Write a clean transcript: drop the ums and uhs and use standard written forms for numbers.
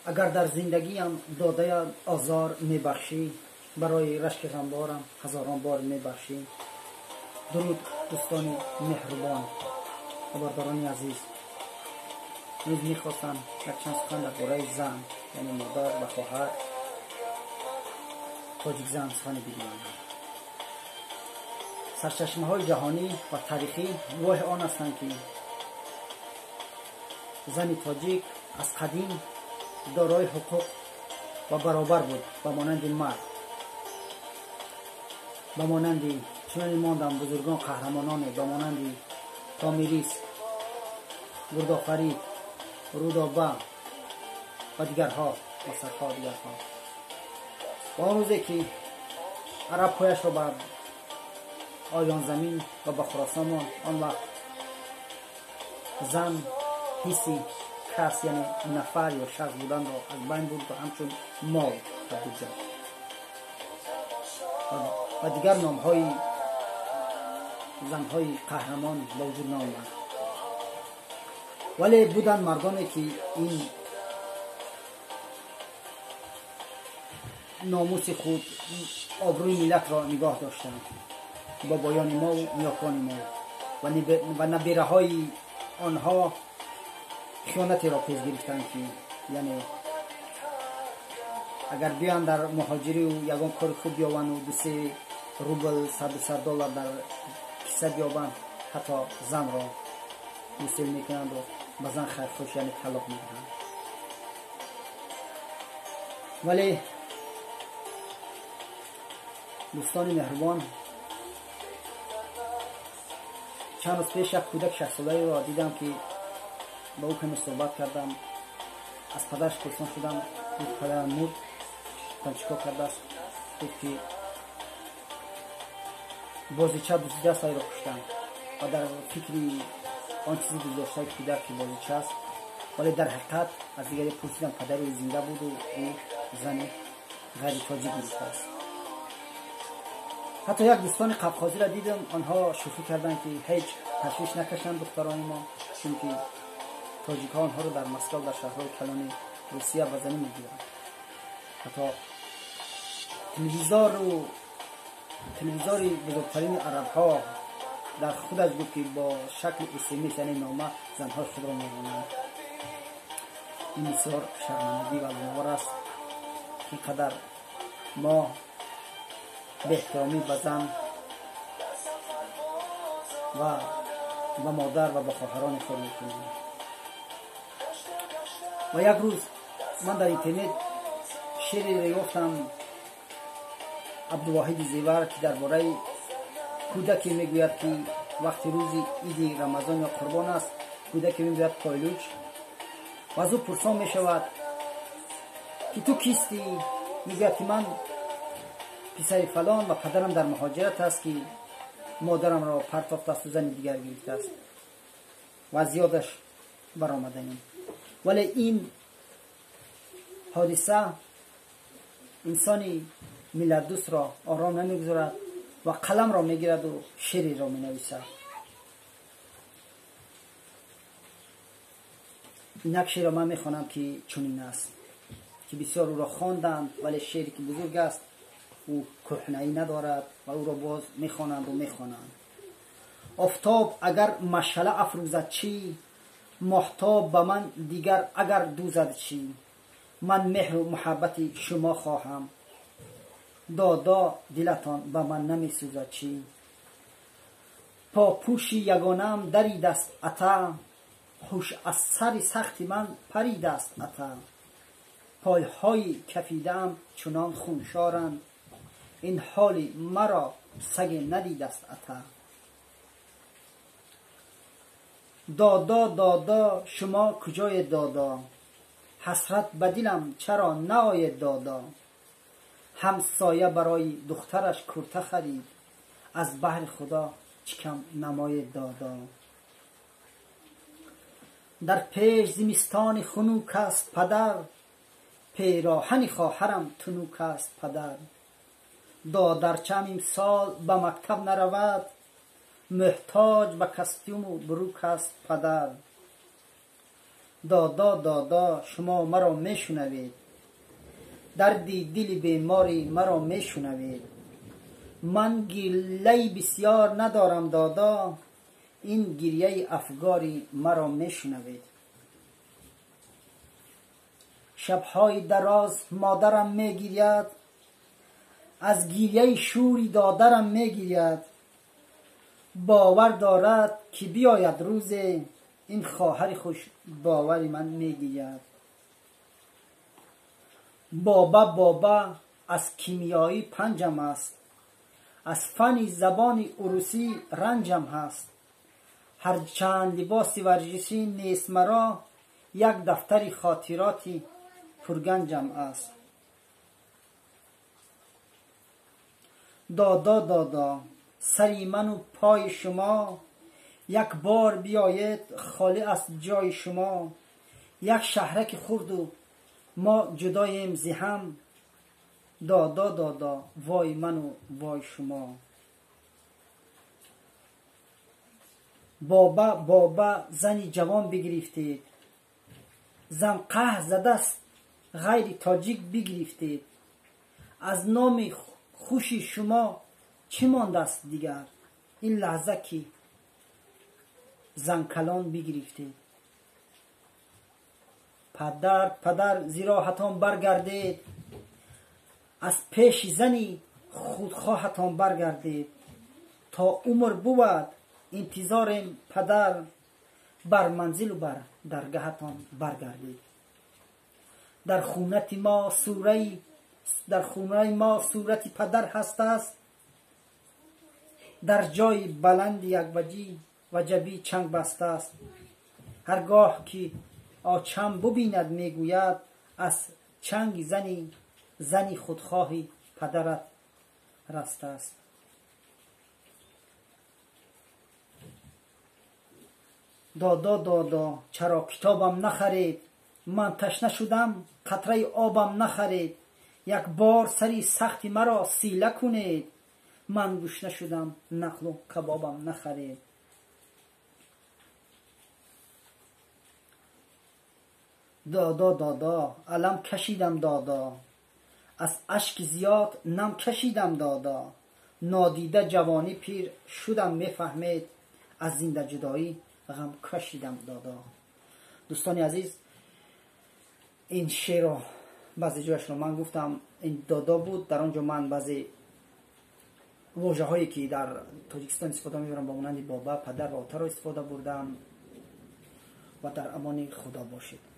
اگر در زندگیم داده آزار میبخشی، برای رشک غمبارم هزاران بار میبخشی. درود دوستان مهربان و برداران عزیز. امروز میخواستم یک چند سخن درباره زن، یعنی مادر و خواهر تاجیک زن سخن بگویم. سرچشمه های جهانی و تاریخی گواه آن هستند که زن تاجیک از قدیم دارای حقوق و برابر بود با مانند مرد. با مانند چنین ماندن بزرگان قهرمانان با مانند تامیریس، گردآفرید، رودابه و دیگرها و صدها دیگرها. و آن روزی که عرب پایش را بر آیان زمین و به خراسان ماند، آن وقت زن حسی کس یعنی نفر یا شخص بودن را از بین بود و همچون مال تبدیل شد و دیگر نامهای زنهای قهرمان به وجود نآمد. ولی بودن مردانی که این ناموس خود، آبروی ملت را نگاه داشتند، بابایان ما و نیاکان ما و نبیره های آنها خیانتی را پیش گرفتند که یعنی اگر بیان در مهاجری و یگان کار خوب بیاون و 2-3 روبل $100 در کیسه بیابند، حتی زن را مسئول میکنند و به زن خیرخوش یعنی طلاق میدهند. ولی دوستان مهربان، چند روز پیش یک کودک 6 ساله را دیدم که با او کمی صحبت کردم. از پدرش پرسان شدم که پدرم مرد، گفتم چیکار کرده است؟ گفت که بازیچه دستای را کشتند و در فکری آن چیزی گذاشته کودک که بازیچه است. ولی در حقیقت از دیگری پرسیدم پدر او زنده بود و او زن غیر تاجیک گرفته است. حتی یک دوستان قفقازی را دیدم، آنها شوخی کردند که هیچ تشویش نکشند دختران ما، چون که تاجیک ها آنها را در مسکو در شهرهای کلان روسیه و زنی میگیرند. حتی تلویزیون بزرگترین عرب ها در خودش بود که با شکل SMS یعنی نامه زنهای خود را می‌رانند. این بسیار شرمندگی و ناگوار است. اینقدر ما به احترامی به زن و به مادر و به خواهران خود میکنیم. و یک روز من در اینترنت شعری یافتم عبدالواحد زیور که درباره کودکی میگوید که وقتی روزی عید رمضان یا قربان است، کودکی میگوید پایلوچ و از او پرسان میشود که تو کیستی؟ میگوید که من پسر فلان و پدرم در مهاجرت است که مادرم را پرتافت است و زن دیگر گرفته است و از یادش برآمدنیم. ولی این حادثه انسانی ملت دوست را آرام نمیگذارد و قلم را میگیرد و شعری را مینویسد. این شعر را من میخوانم که چنین است که بسیار او را خواندند، ولی شعری که بزرگ است، او کهنه‌ای ندارد و او را باز میخوانند و میخوانند. آفتاب اگر مشعله افروزد چی، ماهتاب به من دیگر اگر دوزد چی. من مهر و محبت شما خواهم، دادا دلتان به من نمی سوزد چی. پاپوش یگانم درید است عطا، خوش از سر سخت من پرید است عطا. پایهای کفیدم چنان خونشارند، این حالی مرا سگ ندید است عطا. دادا دادا شما کجای دادا، حسرت به دلم چرا نآید دادا. همسایه برای دخترش کرته خرید، از بهر خدا چکم نماید دادا. در پیش زمستان خنوک است پدر، پیراهن خواهرم تنوک است پدر. دادرچم امسال به مکتب نرود، محتاج به کاستوم و بروک است پدر. دادا دادا شما مرا میشنوید، دردی دل بیماری مرا میشنوید. من گله بسیار ندارم دادا، این گریه افگاری مرا میشنوید. شبهای دراز مادرم میگیرید، از گریه شوری دادرم میگیرید. باور دارد که بیاید روزی، این خواهر خوش باوری من میگیرد. بابا بابا از کیمیایی پنجم است، از فن زبان عروسی رنجم هست. هر چند لباس ورزشی نیست مرا، یک دفتر خاطراتی پرگنجم است. دادا دادا سری من و پای شما، یک بار بیاید خالی از جای شما. یک شهرک خورد و ما جداییم ز هم، دادا دادا وای من و وای شما. بابا بابا زنی جوان بگرفتید، زن قهر زده است غیر تاجیک بگرفتید. از نام خوشی شما چه مانده است دیگر، این لحظه که زن کلان بگرفتید. پدر پدر زیراحتان برگردید، از پیش زنی خودخواهتان برگردید. تا عمر بود انتظارم پدر، بر منزل و بر درگاهتان برگردید. در خونه ما صورت پدر هست است، در جای بلند یک وجبی چنگ بسته است. هرگاه که آچم ببیند میگوید، از چنگ زنی خودخواهی پدرت رسته است. دادا دادا چرا کتابم نخرید، من تشنه شدم قطره آبم نخرید. یک بار سری سختی مرا سیله کنید، من گشنه شدم نقل و کبابم نخرید. دادا دادا علم کشیدم دادا، از اشک زیاد نم کشیدم دادا. نادیده جوانی پیر شدم میفهمید، از زنده جدایی غم کشیدم دادا. دوستان عزیز، این شعر رو بعضی جایش رو من گفتم این دادا بود. در آنجا من بعضی واژه هایی که در تاجیکستان استفاده میبرم با مانند بابا، پدر و آتر رو استفاده بردم. و در امان خدا باشید.